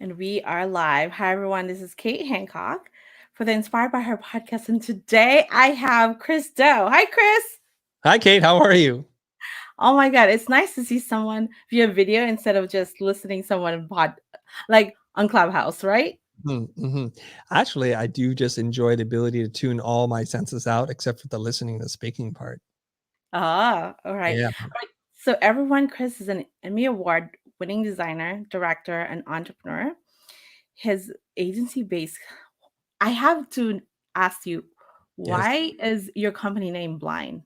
And we are live. Hi, everyone. This is Kate Hancock for the Inspired by Her podcast. And today I have Chris Do. Hi, Chris. Hi, Kate. How are you? Oh my God. It's nice to see someone via video instead of just listening someone like on Clubhouse, right? Mm-hmm. Actually, I do just enjoy the ability to tune all my senses out except for the listening and the speaking part. All right. Yeah. All right. So, everyone, Chris is an Emmy Award winning designer, director, and entrepreneur. His agency base, I have to ask you, Yes. why is your company name Blind?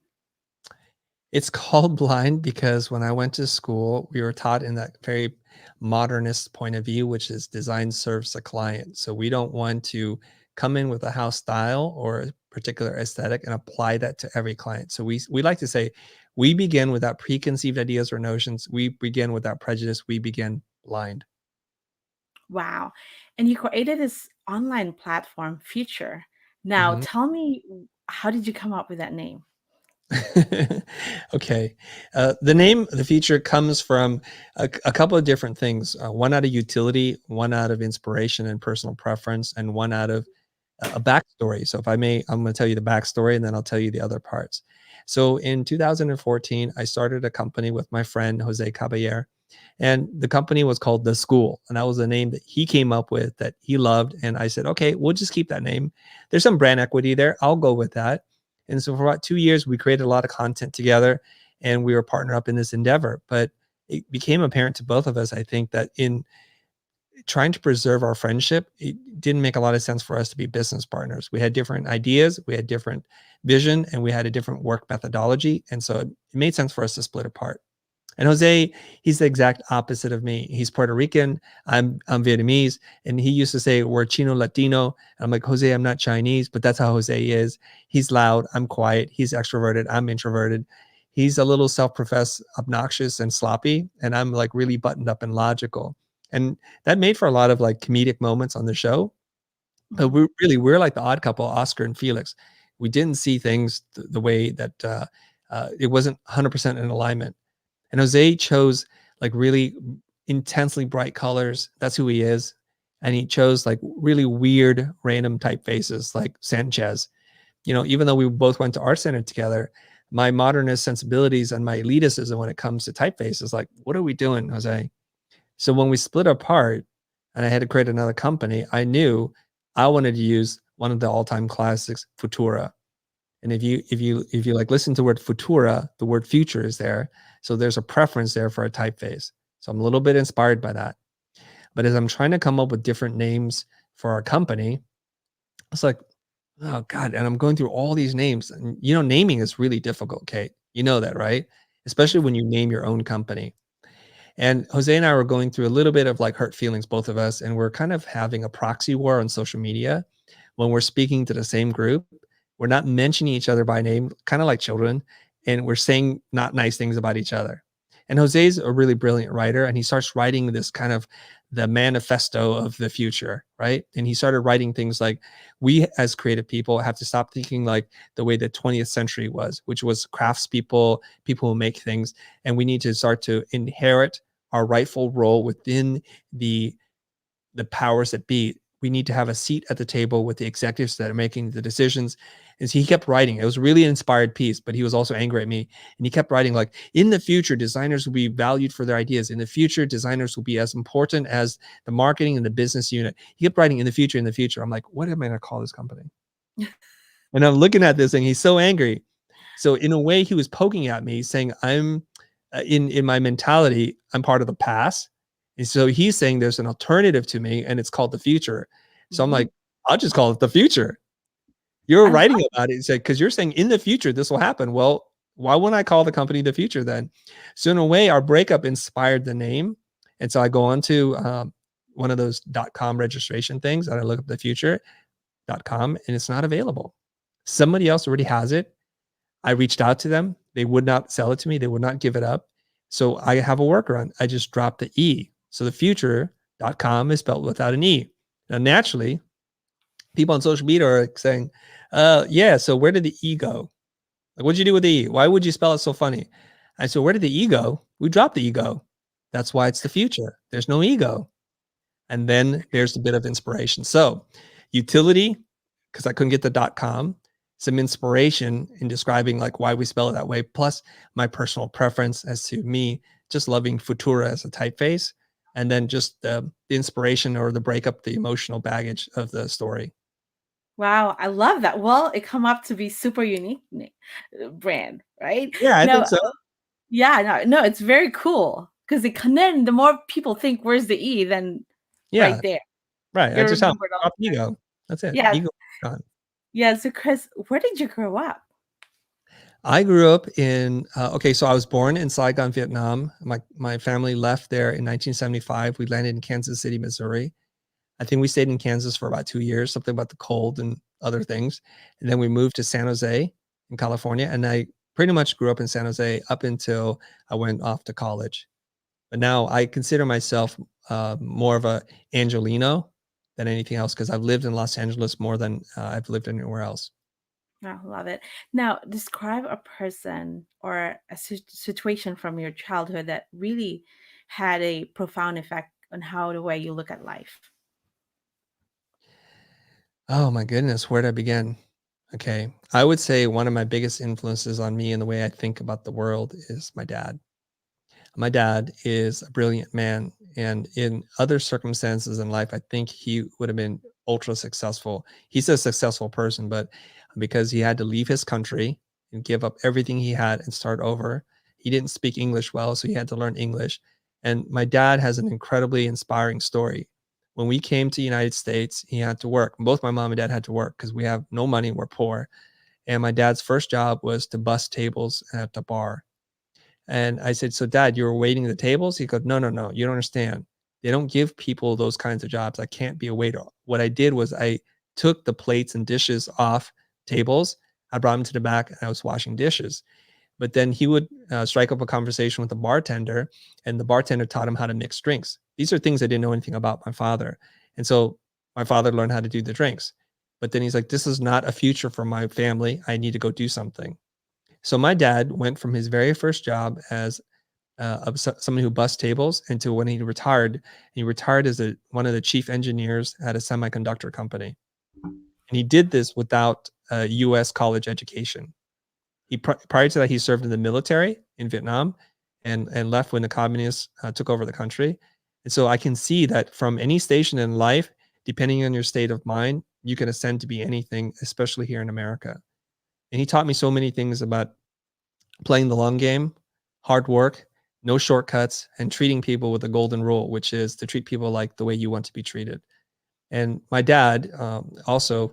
It's called blind because when I went to school, we were taught in that very modernist point of view, which is design serves the client. So we don't want to come in with a house style or a particular aesthetic and apply that to every client. So we like to say we begin without preconceived ideas or notions. We begin without prejudice. We begin blind. Wow. And you created this online platform, Future. Now, Mhm. tell me, how did you come up with that name? Okay. The name, the feature comes from a couple of different things. One out of utility, one out of inspiration and personal preference, and one out of a backstory. So if I may, I'm going to tell you the backstory and then I'll tell you the other parts. So in 2014, I started a company with my friend, Jose Caballero, and the company was called The School. And that was a name that he came up with that he loved. And I said, okay, we'll just keep that name. There's some brand equity there. I'll go with that. And so for about 2 years, we created a lot of content together and we were partnered up in this endeavor. But it became apparent to both of us, I think, that in trying to preserve our friendship, it didn't make a lot of sense for us to be business partners. We had different ideas, we had different vision, and we had a different work methodology. And so it made sense for us to split apart. And Jose, he's the exact opposite of me. He's Puerto Rican. I'm Vietnamese, and he used to say we're Chino Latino. And I'm like, Jose, I'm not Chinese, but that's how Jose is. He's loud. I'm quiet. He's extroverted. I'm introverted. He's a little self-professed, obnoxious, and sloppy, and I'm like really buttoned up and logical. And that made for a lot of like comedic moments on the show. But Mhm. we're like the odd couple, Oscar and Felix. We didn't see things the way that it wasn't 100% in alignment. And Jose chose like really intensely bright colors. That's who he is. And he chose like really weird, random typefaces like Sanchez. Even though we both went to art center together, my modernist sensibilities and my elitism when it comes to typefaces, like, what are we doing, Jose? So when we split apart and I had to create another company, I knew I wanted to use one of the all-time classics, Futura. And if you like listen to the word Futura, the word future is there. So there's a preference there for a typeface. So I'm a little bit inspired by that. But as I'm trying to come up with different names for our company, it's like, oh God, and I'm going through all these names. And naming is really difficult, Kate. You know that, right? Especially when you name your own company. And Jose and I were going through a little bit of like hurt feelings, both of us, and we're kind of having a proxy war on social media when we're speaking to the same group. We're not mentioning each other by name, kind of like children, and we're saying not nice things about each other. And Jose's a really brilliant writer, and he starts writing this kind of the manifesto of the future, right? And he started writing things like, we as creative people have to stop thinking like the way the 20th century was, which was craftspeople, people who make things, and we need to start to inherit our rightful role within the powers that be. We need to have a seat at the table with the executives that are making the decisions. And so he kept writing. It was really an inspired piece, but he was also angry at me. And he kept writing like, in the future, designers will be valued for their ideas. In the future, designers will be as important as the marketing and the business unit. He kept writing in the future, in the future. I'm like, what am I going to call this company? And I'm looking at this thing. He's so angry. So in a way, he was poking at me, saying, I'm in my mentality, I'm part of the past. And so he's saying there's an alternative to me and it's called the future. So I'm Mhm. like, I'll just call it the future. You're I love writing about it. He said, because you're saying in the future this will happen. Well, why wouldn't I call the company the future then? So in a way, our breakup inspired the name. And so I go on to one of those .com registration things and I look up the future.com and it's not available. Somebody else already has it. I reached out to them. They would not sell it to me. They would not give it up. So I have a workaround. I just dropped the E. So the future.com is spelled without an E. Now, naturally, people on social media are saying, yeah, so where did the E go? Like, what'd you do with the E? Why would you spell it so funny? I said, where did the E go? We dropped the ego. That's why it's the future. There's no ego. And then there's a bit of inspiration. So utility, because I couldn't get the .com, some inspiration in describing like why we spell it that way, plus my personal preference as to me just loving Futura as a typeface, and then just the inspiration or the breakup, the emotional baggage of the story. Wow, I love that. Well, it come up to be super unique brand, right? Yeah, I think No, so. yeah, no, it's very cool because it can then the more people think, "Where's the E?" Then right Yeah, there, right. I you're just have remembered all drop the time. ego. That's it. Yeah, Ego gone. yeah. So, Chris, where did you grow up? I grew up in okay, so I was born in Saigon, Vietnam. My family left there in 1975. We landed in Kansas City, Missouri. I think we stayed in Kansas for about 2 years, something about the cold and other things. And then we moved to San Jose in California, and I pretty much grew up in San Jose up until I went off to college. But now I consider myself more of a Angelino than anything else because I've lived in Los Angeles more than I've lived anywhere else. I love it. Now, describe a person or a situation from your childhood that really had a profound effect on how the way you look at life. Oh my goodness, where did I begin? Okay. I would say one of my biggest influences on me and the way I think about the world is my dad. My dad is a brilliant man. And in other circumstances in life, I think he would have been ultra successful. He's a successful person, but because he had to leave his country and give up everything he had and start over, he didn't speak English well. So he had to learn English. And my dad has an incredibly inspiring story. When we came to the United States, he had to work. Both my mom and dad had to work because we have no money, we're poor. And my dad's first job was to bus tables at the bar. And I said, "So dad, you were waiting the tables?" He goes, "No, no, no, you don't understand. They don't give people those kinds of jobs. I can't be a waiter." What I did was I took the plates and dishes off tables. I brought them to the back and I was washing dishes. But then he would strike up a conversation with the bartender, and the bartender taught him how to mix drinks. These are things I didn't know anything about my father. And so my father learned how to do the drinks. But then he's like, "This is not a future for my family. I need to go do something." So my dad went from his very first job as somebody who bussed tables until when he retired as one of the chief engineers at a semiconductor company. And he did this without a U.S. college education. Prior to that, he served in the military in Vietnam and left when the communists took over the country. And so I can see that from any station in life, depending on your state of mind, you can ascend to be anything, especially here in America. And he taught me so many things about playing the long game, hard work, no shortcuts, and treating people with the golden rule, which is to treat people like the way you want to be treated. And my dad also,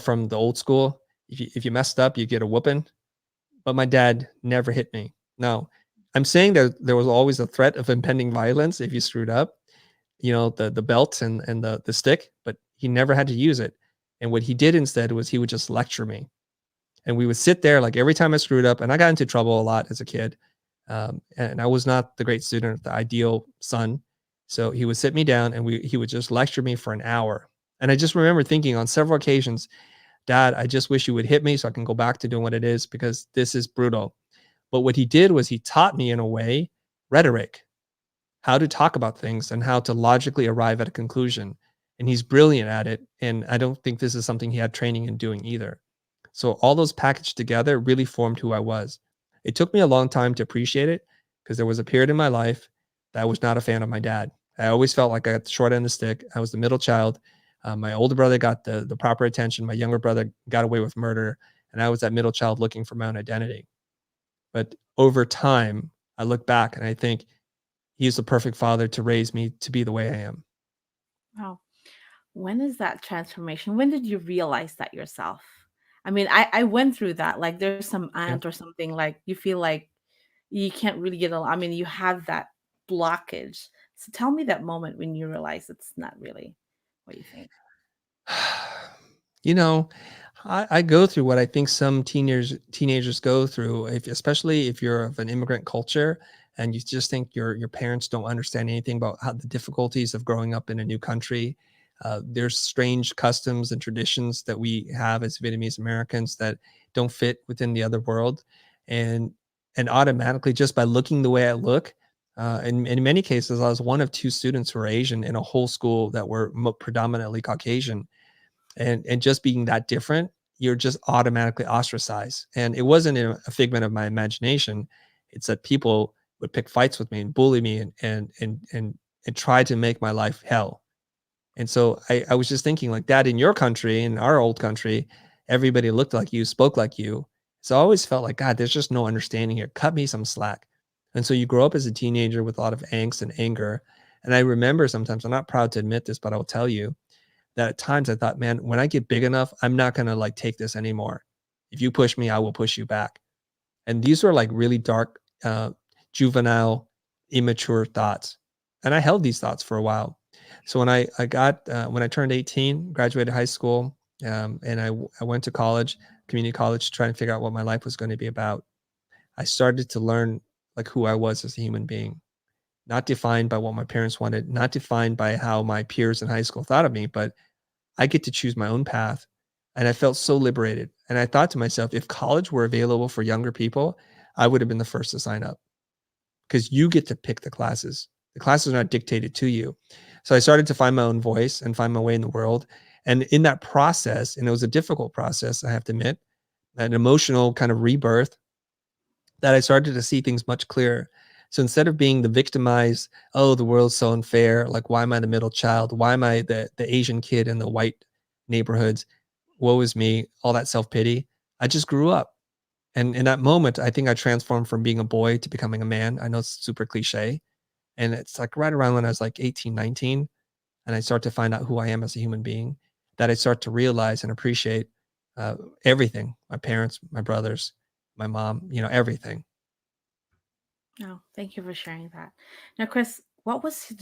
from the old school, if you messed up, you get a whooping. But my dad never hit me. Now, I'm saying that there was always a threat of impending violence if you screwed up, the belt and the stick, but he never had to use it. And what he did instead was he would just lecture me. And we would sit there like every time I screwed up, and I got into trouble a lot as a kid. And I was not the great student, the ideal son. So he would sit me down and he would just lecture me for an hour. And I just remember thinking on several occasions, "Dad, I just wish you would hit me so I can go back to doing what it is because this is brutal." But what he did was he taught me in a way rhetoric, how to talk about things and how to logically arrive at a conclusion. And he's brilliant at it. And I don't think this is something he had training in doing either. So all those packaged together really formed who I was. It took me a long time to appreciate it because there was a period in my life that I was not a fan of my dad. I always felt like I got the short end of the stick. I was the middle child. My older brother got the proper attention. My younger brother got away with murder, and I was that middle child looking for my own identity. But over time, I look back and I think he's the perfect father to raise me to be the way I am. Wow. When is that transformation? When did you realize that yourself? I mean, I went through that. Like, there's some Yeah. aunt or something like you feel like you can't really get along. I mean, you have that blockage. So tell me that moment when you realize it's not really what you think. You know, I go through what I think some teenagers go through, especially if you're of an immigrant culture and you just think your parents don't understand anything about how the difficulties of growing up in a new country. There's strange customs and traditions that we have as Vietnamese Americans that don't fit within the other world, and automatically just by looking the way I look, In many cases, I was one of two students who were Asian in a whole school that were predominantly Caucasian, and just being that different, you're just automatically ostracized. And it wasn't a figment of my imagination. It's that people would pick fights with me and bully me and try to make my life hell. And so I was just thinking like that in your country, in our old country, everybody looked like you, spoke like you. So I always felt like, God, there's just no understanding here. Cut me some slack. And so you grow up as a teenager with a lot of angst and anger. And I remember sometimes, I'm not proud to admit this, but I will tell you that at times I thought, man, when I get big enough, I'm not going to like take this anymore. If you push me, I will push you back. And these were like really dark, juvenile, immature thoughts. And I held these thoughts for a while. So when I turned 18, graduated high school, and I went to college, community college, to try and figure out what my life was going to be about. I started to learn like who I was as a human being, not defined by what my parents wanted, not defined by how my peers in high school thought of me, but I get to choose my own path. And I felt so liberated. And I thought to myself, if college were available for younger people, I would have been the first to sign up because you get to pick the classes. The classes are not dictated to you. So I started to find my own voice and find my way in the world. And in that process, and it was a difficult process, I have to admit, an emotional kind of rebirth, that I started to see things much clearer. So instead of being the victimized, oh, the world's so unfair, like why am I the middle child? Why am I the Asian kid in the white neighborhoods? Woe is me, all that self-pity. I just grew up. And in that moment, I think I transformed from being a boy to becoming a man. I know it's super cliche. And it's like right around when I was like 18, 19, and I start to find out who I am as a human being, that I start to realize and appreciate everything, my parents, my brothers, my mom, everything. No, thank you for sharing that. Now, Chris, what was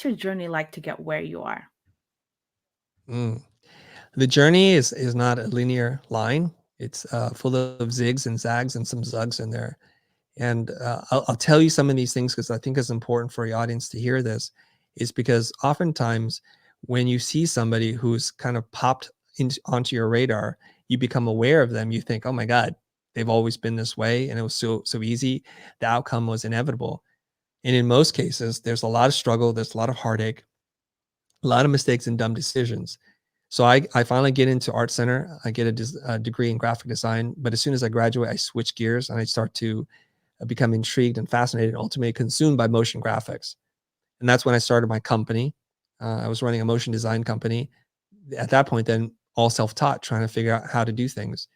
your journey like to get where you are? Mm. The journey is not a linear line. It's full of zigs and zags and some zugs in there. And I'll tell you some of these things because I think it's important for your audience to hear this, is because oftentimes when you see somebody who's kind of popped onto your radar, you become aware of them. You think, oh my God, they've always been this way. And it was so easy. The outcome was inevitable. And in most cases, there's a lot of struggle. There's a lot of heartache, a lot of mistakes and dumb decisions. So I finally get into art center. I get a degree in graphic design, but as soon as I graduate, I switch gears and I start to become intrigued and fascinated and ultimately consumed by motion graphics. And that's when I started my company. I was running a motion design company. At that point, then all self-taught, trying to figure out how to do things.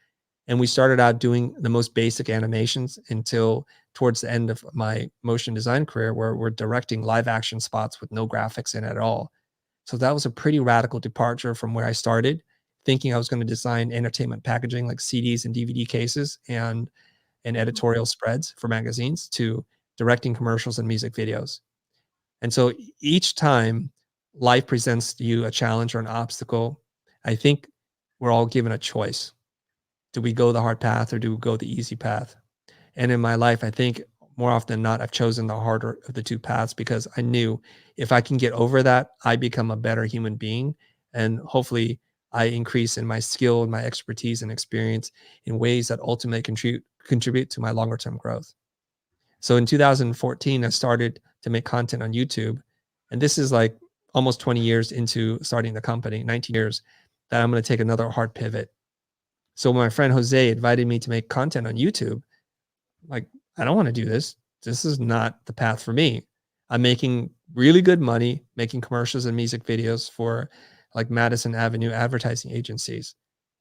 And we started out doing the most basic animations until towards the end of my motion design career, where we're directing live action spots with no graphics in it at all. So that was a pretty radical departure from where I started, thinking I was going to design entertainment packaging like CDs and DVD cases and editorial spreads for magazines, to directing commercials and music videos. And so each time life presents you a challenge or an obstacle, I think we're all given a choice. Do we go the hard path or do we go the easy path? And in my life, I think more often than not, I've chosen the harder of the two paths because I knew if I can get over that, I become a better human being. And hopefully I increase in my skill and my expertise and experience in ways that ultimately contribute to my longer term growth. So in 2014, I started to make content on YouTube. And this is like almost 20 years into starting the company, 19 years, that I'm going to take another hard pivot. So when my friend Jose invited me to make content on YouTube, like, I don't want to do this. This is not the path for me. I'm making really good money making commercials and music videos for like Madison Avenue advertising agencies.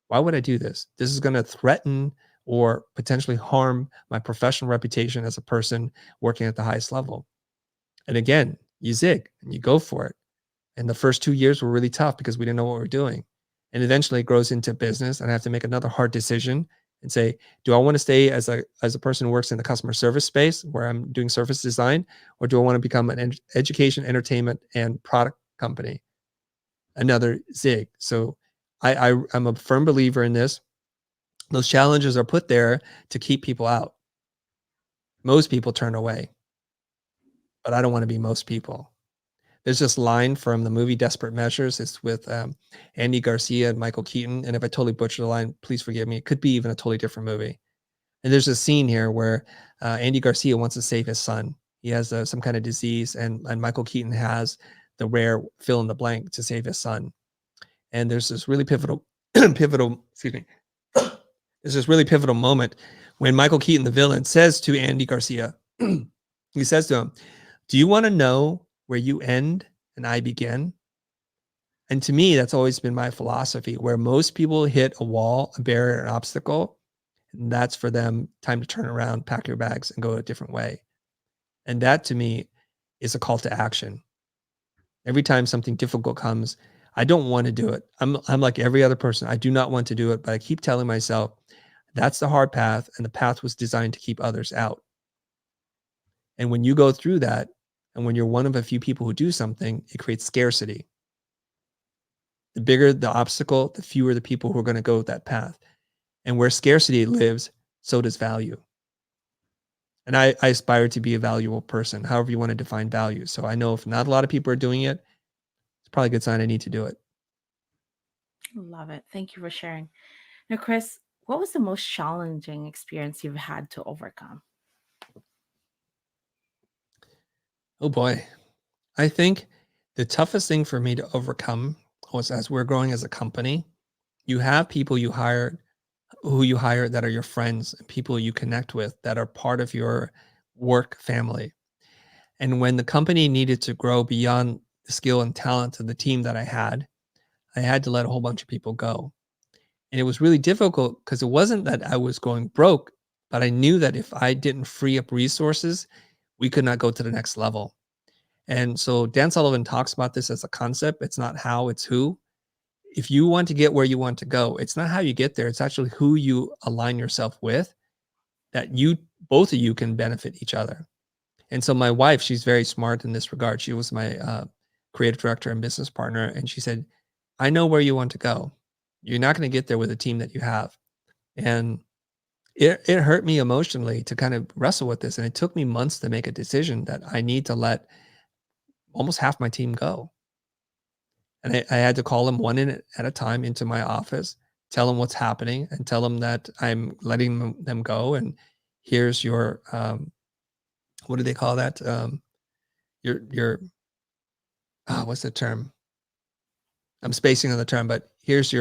Why would I do this? This is going to threaten or potentially harm my professional reputation as a person working at the highest level. And again, you zig and you go for it. And the first 2 years were really tough because we didn't know what we were doing. And eventually it grows into business and I have to make another hard decision and say, do I want to stay as a person who works in the customer service space where I'm doing service design, or do I want to become an education, entertainment, and product company? Another zig. So I'm a firm believer in this. Those challenges are put there to keep people out. Most people turn away, but I don't want to be most people. There's this line from the movie Desperate Measures. It's with Andy Garcia and Michael Keaton. And if I totally butcher the line, please forgive me. It could be even a totally different movie. And there's a scene here where Andy Garcia wants to save his son. He has some kind of disease, and Michael Keaton has the rare fill in the blank to save his son. And there's this really pivotal, pivotal, excuse me, there's this really pivotal moment when Michael Keaton, the villain, says to Andy Garcia, he says to him, "Do you want to know where you end and I begin?" And to me, that's always been my philosophy, where most people hit a wall, a barrier, an obstacle, and that's for them time to turn around, pack your bags, and go a different way. And that to me is a call to action. Every time something difficult comes, I don't want to do it. I'm like every other person. I do not want to do it, but I keep telling myself that's the hard path, and the path was designed to keep others out. And when you go through that, and when you're one of a few people who do something, it creates scarcity. The bigger the obstacle, the fewer the people who are going to go that path. And where scarcity lives, so does value. And I aspire to be a valuable person, however you want to define value. So I know if not a lot of people are doing it, it's probably a good sign I need to do it. Love it. Thank you for sharing. Now, Chris, what was the most challenging experience you've had to overcome? Oh boy. I think the toughest thing for me to overcome was, as we're growing as a company, you have people who you hire that are your friends and people you connect with that are part of your work family. And when the company needed to grow beyond the skill and talent of the team that I had to let a whole bunch of people go. And it was really difficult because it wasn't that I was going broke, but I knew that if I didn't free up resources, we could not go to the next level. And so Dan Sullivan talks about this as a concept. It's not how, it's who. If you want to get where you want to go, it's not how you get there. It's actually who you align yourself with, that you, both of you, can benefit each other. And so my wife, she's very smart in this regard. She was my creative director and business partner. And she said, I know where you want to go. You're not going to get there with a team that you have. And it hurt me emotionally to kind of wrestle with this. And it took me months to make a decision that I need to let almost half my team go. And I had to call them one in at a time into my office, tell them what's happening, and tell them that I'm letting them go. And here's your, what do they call that? Your, what's the term? I'm spacing on the term, but here's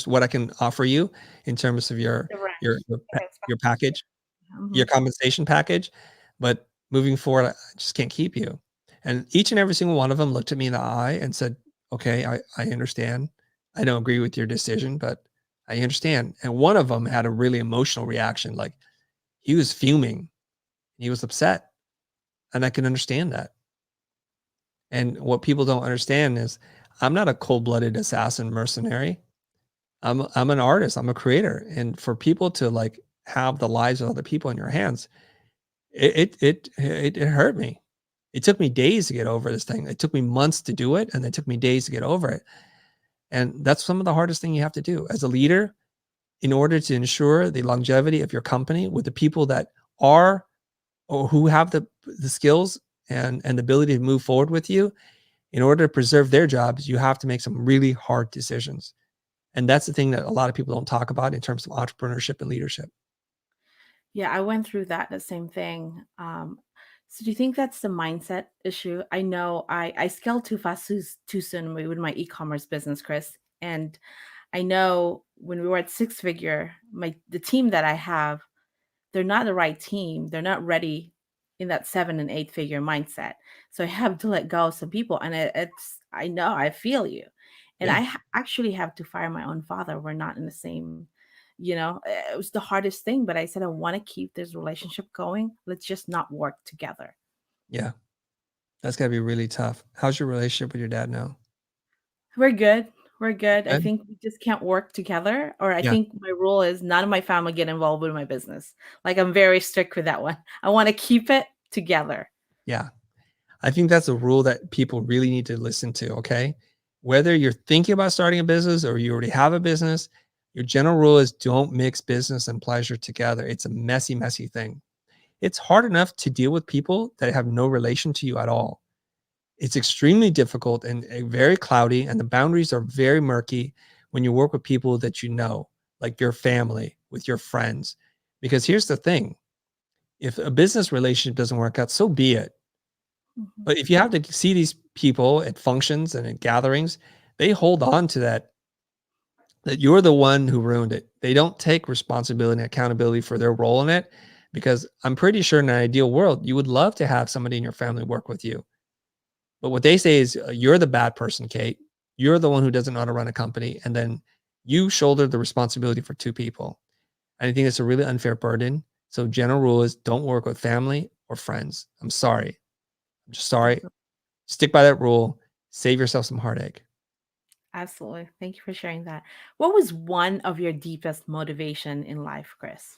what I can offer you in terms of The your ranch. your, The your package, your Mhm. compensation package. But moving forward, I just can't keep you. And each and every single one of them looked at me in the eye and said, "Okay, I understand. I don't agree with your decision, but I understand." And one of them had a really emotional reaction, like he was fuming, he was upset, and I can understand that. And what people don't understand is I'm not a cold-blooded assassin mercenary. I'm an artist, I'm a creator. And for people to like have the lives of other people in your hands, it hurt me. It took me days to get over this thing. It took me months to do it, and it took me days to get over it. And that's some of the hardest thing you have to do as a leader in order to ensure the longevity of your company with the people that are or who have the skills and the ability to move forward with you. In order to preserve their jobs, you have to make some really hard decisions. And that's the thing that a lot of people don't talk about in terms of entrepreneurship and leadership. Yeah, I went through that the same thing. So do you think that's the mindset issue? I know I scaled too fast too soon with my e-commerce business, Chris. And I know when we were at six figure, the team that I have, they're not the right team. They're not ready in that 7 and 8 figure mindset. So I have to let go of some people. And I know I feel you. And Yeah. actually have to fire my own father. We're not in the same, it was the hardest thing, but I said, I want to keep this relationship going. Let's just not work together. Yeah. That's gotta be really tough. How's your relationship with your dad now? We're good. We're good. I Good? think we just can't work together. Or I Yeah. think my rule is none of my family get involved with my business. Like I'm very strict with that one. I want to keep it together. Yeah. I think that's a rule that people really need to listen to, okay? Whether you're thinking about starting a business or you already have a business, your general rule is don't mix business and pleasure together. It's a messy, messy thing. It's hard enough to deal with people that have no relation to you at all. It's extremely difficult and very cloudy, and the boundaries are very murky when you work with people that you know, like your family, with your friends. Because here's the thing, if a business relationship doesn't work out, so be it. Mhm. But if you have to see these people at functions and at gatherings, they hold on to that you're the one who ruined it. They don't take responsibility and accountability for their role in it, because I'm pretty sure in an ideal world, you would love to have somebody in your family work with you. But what they say is, "You're the bad person, Kate. You're the one who doesn't know how to run a company, and then you shoulder the responsibility for 2 people." And I think it's a really unfair burden. So general rule is don't work with family or friends. I'm sorry. I'm just sorry. Absolutely. Stick by that rule. Save yourself some heartache. Absolutely. Thank you for sharing that. What was one of your deepest motivation in life, Chris?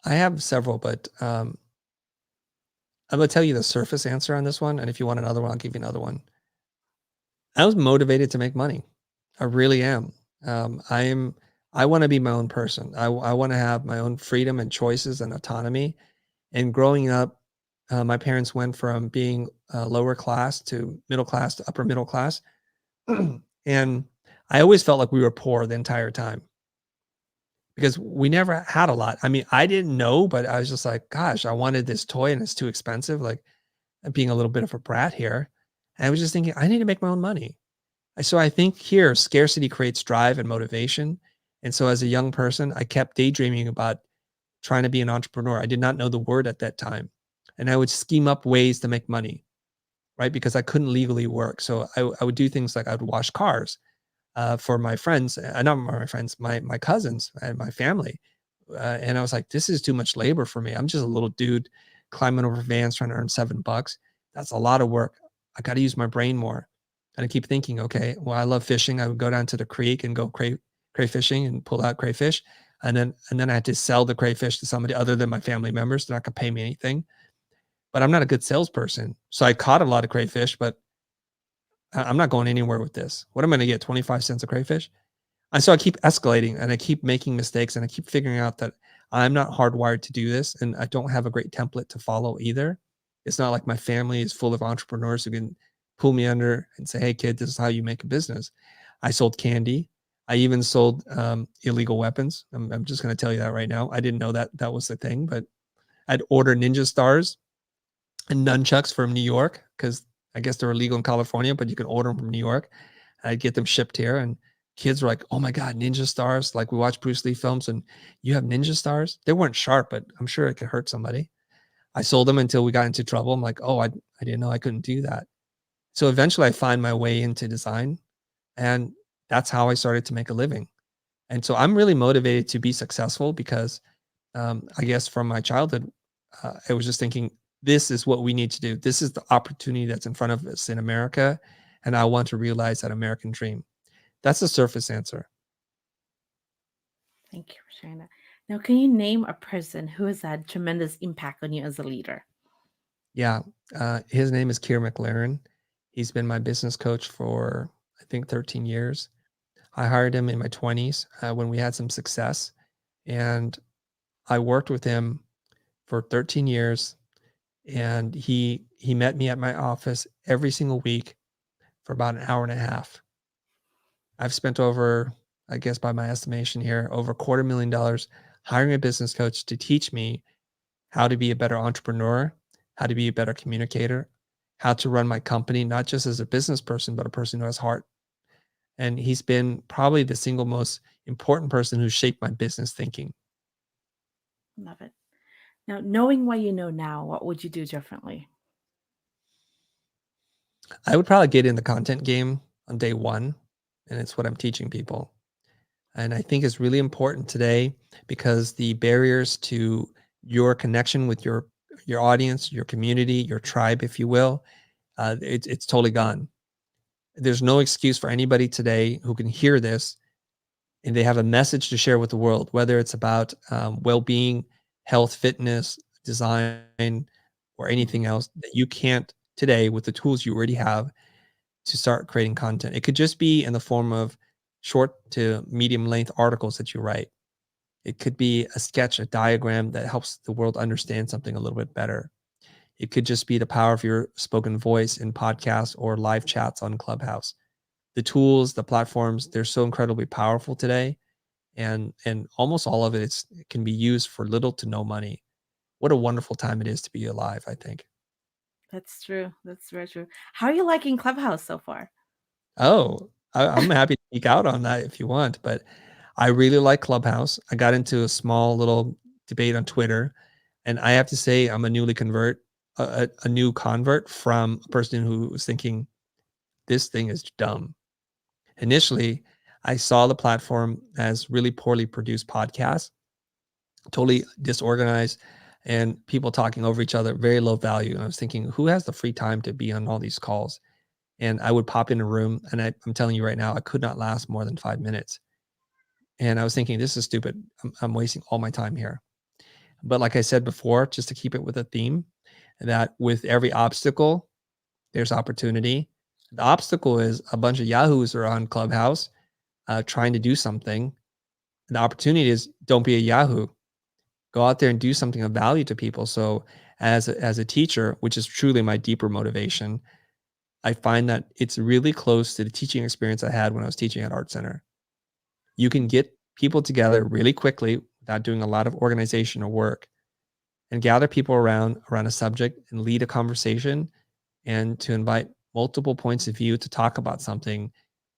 I have several, but, I'm gonna tell you the surface answer on this one, and if you want another one, I'll give you another one. I was motivated to make money. I really am. I am. I want to be my own person. I want to have my own freedom and choices and autonomy. And growing up, my parents went from being lower class to middle class to upper middle class, and I always felt like we were poor the entire time because we never had a lot. I mean, I didn't know, but I was just like, gosh, I wanted this toy and it's too expensive. Like, I'm being a little bit of a brat here. And I was just thinking, I need to make my own money. So I think here scarcity creates drive and motivation. And so as a young person, I kept daydreaming about trying to be an entrepreneur. I did not know the word at that time. And I would scheme up ways to make money, right? Because I couldn't legally work. So I would do things like I would wash cars for my friends, not my friends, my cousins and my family. And I was like, this is too much labor for me. I'm just a little dude climbing over vans trying to earn $7. That's a lot of work. I got to use my brain more. And I keep thinking, okay, well, I love fishing. I would go down to the creek and go crayfishing and pull out crayfish. And then I had to sell the crayfish to somebody other than my family members. They're not gonna pay me anything. But I'm not a good salesperson. So I caught a lot of crayfish, but I'm not going anywhere with this. What am I gonna get? 25 cents a crayfish? And so I keep escalating and I keep making mistakes and I keep figuring out that I'm not hardwired to do this and I don't have a great template to follow either. It's not like my family is full of entrepreneurs who can pull me under and say, "Hey, kid, this is how you make a business." I sold candy. I even sold illegal weapons. I'm just going to tell you that right now. I didn't know that that was the thing, but I'd order ninja stars and nunchucks from New York because I guess they're illegal in California, but you can order them from New York. I'd get them shipped here, and kids were like, "Oh my god, ninja stars!" Like we watch Bruce Lee films, and you have ninja stars. They weren't sharp, but I'm sure it could hurt somebody. I sold them until we got into trouble. I'm like, "Oh, I didn't know I couldn't do that." So eventually, I find my way into design, and that's how I started to make a living. And so I'm really motivated to be successful because I guess from my childhood, I was just thinking, this is what we need to do. This is the opportunity that's in front of us in America. And I want to realize that American dream. That's the surface answer. Thank you for sharing that. Now, can you name a person who has had tremendous impact on you as a leader? Yeah. His name is Kier McLaren. He's been my business coach for, I think, 13 years. I hired him in my 20s when we had some success. And I worked with him for 13 years. And he met me at my office every single week for about an hour and a half. I've spent over, I guess by my estimation here, over $250,000 hiring a business coach to teach me how to be a better entrepreneur, how to be a better communicator, how to run my company, not just as a business person, but a person who has heart. And he's been probably the single most important person who shaped my business thinking. Love it. Now, knowing what you know now, what would you do differently? I would probably get in the content game on day one, and it's what I'm teaching people. And I think it's really important today because the barriers to your connection with your audience, your community, your tribe, if you will, it's totally gone. There's no excuse for anybody today who can hear this and they have a message to share with the world, whether it's about well-being, health, fitness, design, or Mhm. anything else that you can't today with the tools you already have to start creating content. It could just be in the form of short to medium length articles that you write. It could be a sketch, a diagram that helps the world understand something a little bit better. It could just be the power of your spoken voice in podcasts or live chats on Clubhouse. The tools, the platforms, they're so incredibly powerful today. And almost all of it can be used for little to no money. what a wonderful time it is to be alive, I think. That's true. That's very true. How are you liking Clubhouse so far? Oh, I'm happy to geek out on that if you want, but I really like Clubhouse. I got into a small little debate on Twitter, and I have to say I'm a new convert from a person who was thinking this thing is dumb. Initially, I saw the platform as really poorly produced podcasts, totally disorganized, and people talking over each other, very low value. And I was thinking, who has the free time to be on all these calls? And I would pop in a room, and I'm telling you right now, I could not last more than 5 minutes. And I was thinking, this is stupid. I'm wasting all my time here. But like I said before, just to keep it with a theme, that with every obstacle, there's opportunity. The obstacle is a bunch of yahoos are on Clubhouse trying to do something. The opportunity is don't be a yahoo. Go out there and do something of value to people. So as a teacher, which is truly my deeper motivation, I find that it's really close to the teaching experience I had when I was teaching at Art Center. You can get people together really quickly without doing a lot of organization or work and gather people around a subject and lead a conversation and to invite multiple points of view to talk about something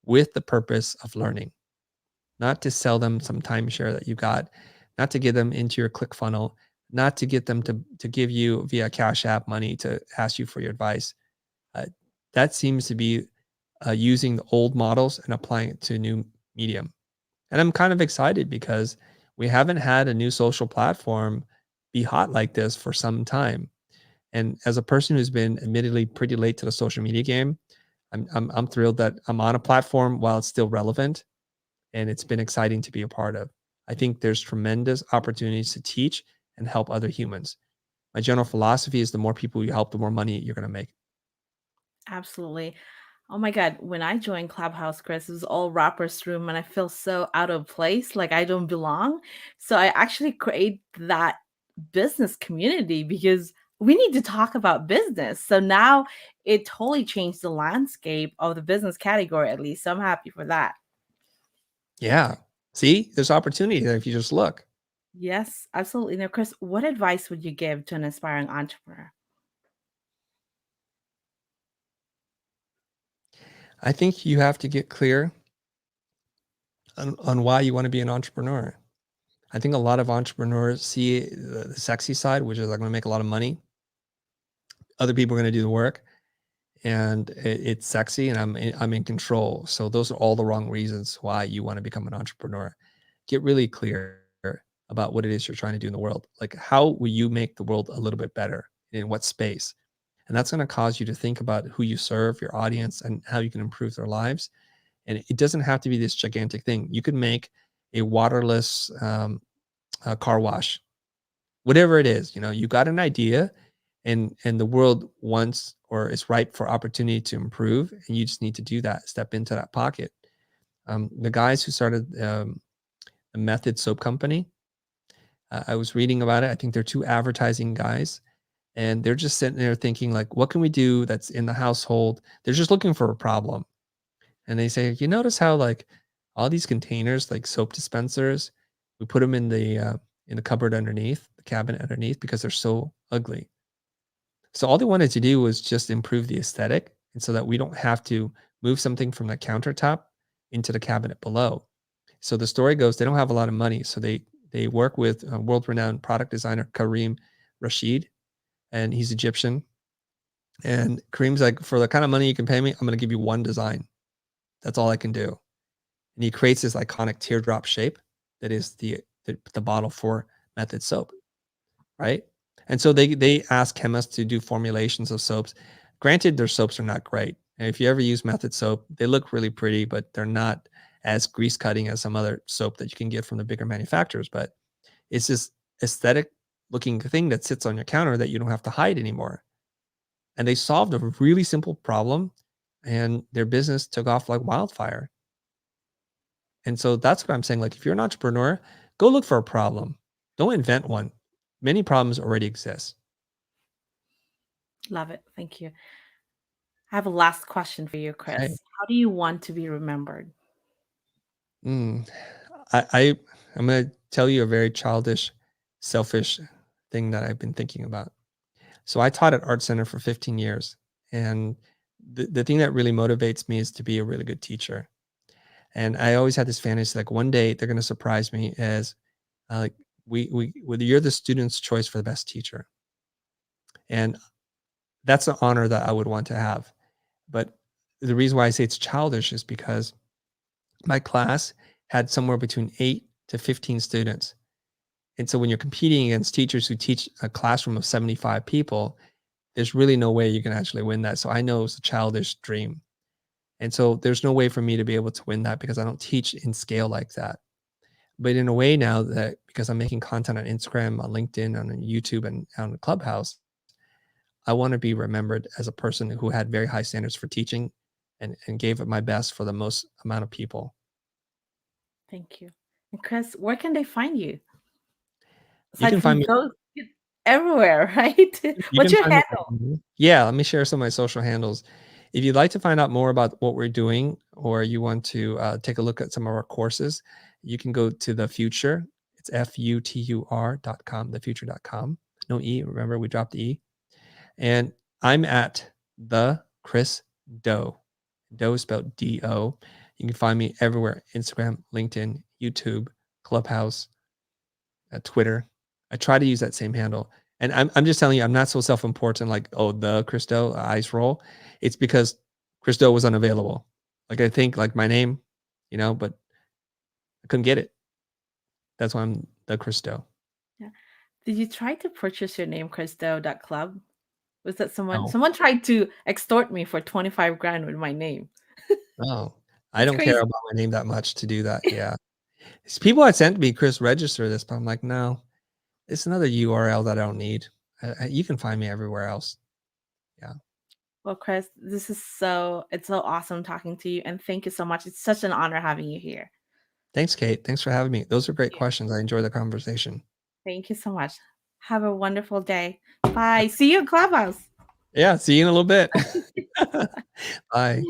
with the purpose of learning, not to sell them some timeshare that you got, not to get them into your click funnel, not to get them to give you via Cash App money to ask you for your advice. Uh, that seems to be using the old models and applying it to a new medium. And I'm kind of excited because we haven't had a new social platform be hot like this for some time. And as a person who's been admittedly pretty late to the social media game, I'm thrilled that I'm on a platform while it's still relevant, and it's been exciting to be a part of. I think there's tremendous opportunities to teach and help other humans. My general philosophy is the more people you help, the more money you're going to make. Absolutely. Oh my God. When I joined Clubhouse, Chris, it was all rappers room and I feel so out of place, like I don't belong. So I actually create that business community because we need to talk about business. So now it totally changed the landscape of the business category, at least. So I'm happy for that. Yeah. See, there's opportunity there if you just look. Yes, absolutely. Now, Chris, what advice would you give to an aspiring entrepreneur? I think you have to get clear on why you want to be an entrepreneur. I think a lot of entrepreneurs see the sexy side, which is I'm going to make a lot of money. Other people are going to do the work, and it's sexy, and I'm in control. So those are all the wrong reasons why you want to become an entrepreneur. Get really clear about what it is you're trying to do in the world. Like, how will you make the world a little bit better? In what space? And that's going to cause you to think about who you serve, your audience, and how you can improve their lives. And it doesn't have to be this gigantic thing. You can make a waterless car wash, whatever it is. You got an idea, and the world wants or is ripe for opportunity to improve, and you just need to do that. Step into that pocket. The guys who started the Method Soap Company, I was reading about it. I think they're two advertising guys, and they're just sitting there thinking like, what can we do that's in the household? They're just looking for a problem. And they say, you notice how like all these containers, like soap dispensers, we put them in the cupboard underneath, the cabinet underneath, because they're so ugly. So all they wanted to do was just improve the aesthetic, and so that we don't have to move something from the countertop into the cabinet below. So the story goes, they don't have a lot of money, so they work with a world-renowned product designer Kareem Rashid, and he's Egyptian. And Kareem's like, for the kind of money you can pay me, I'm going to give you one design. That's all I can do. And he creates this iconic teardrop shape that is the bottle for Method soap, right? And so they ask chemists to do formulations of soaps. Granted, their soaps are not great. And if you ever use Method soap, they look really pretty, but they're not as grease cutting as some other soap that you can get from the bigger manufacturers. But it's this aesthetic looking thing that sits on your counter that you don't have to hide anymore. And they solved a really simple problem, and their business took off like wildfire. And so that's what I'm saying. Like, if you're an entrepreneur, go look for a problem. Don't invent one. Many problems already exist. Love it. Thank you. I have a last question for you, Okay. Chris. How do you want to be remembered? Mm. I I'm gonna tell you a very childish, selfish thing that I've been thinking about. So I taught at Art Center for 15 years, and the thing that really motivates me is to be a really good teacher. And I always had this fantasy, like one day they're going to surprise me as like whether you're the student's choice for the best teacher, and that's an honor that I would want to have. But the reason why I say it's childish is because my class had somewhere between 8 to 15 students. And so when you're competing against teachers who teach a classroom of 75 people, there's really no way you can actually win that. So I know it's a childish dream. And so there's no way for me to be able to win that because I don't teach in scale like that. But in a way now that because I'm making content on Instagram, on LinkedIn, on YouTube, and on Clubhouse, I want to be remembered as a person who had very high standards for teaching and gave it my best for the most amount of people. Thank you. And Chris, where can they find you? You Aside can find from me those everywhere, right? you What's can your find me handle? yeah, let me share some of my social handles. If you'd like to find out more about what we're doing or you want to take a look at some of our courses, you can go to the future. It's futur.com, thefuture.com. No E, remember we dropped the E. And I'm at the Chris Do. Do is spelled D-O. You can find me everywhere: Instagram, LinkedIn, YouTube, Clubhouse, Twitter. I try to use that same handle. And I'm just telling you, I'm not so self-important like, oh, the Chris Do, ice roll. It's because Chris Do was unavailable. Like I think like my name, but I couldn't get it. That's why I'm the Chris Do. Yeah. Did you try to purchase your name, Club? Was that someone Oh, someone tried to extort me for 25 grand with my name. oh. I It's don't care crazy. about my name that much to do that. Yeah. People had sent me, Chris, register this, but I'm like, no, it's another URL that I don't need. You can find me everywhere else. Yeah. Well, Chris, it's so awesome talking to you, and thank you so much. It's such an honor having you here. Thanks, Kate. Thanks for having me. Those are great Yeah. questions. I enjoy the conversation. Thank you so much. Have a wonderful day. Bye. See you in Clubhouse. Yeah. See you in a little bit. Bye.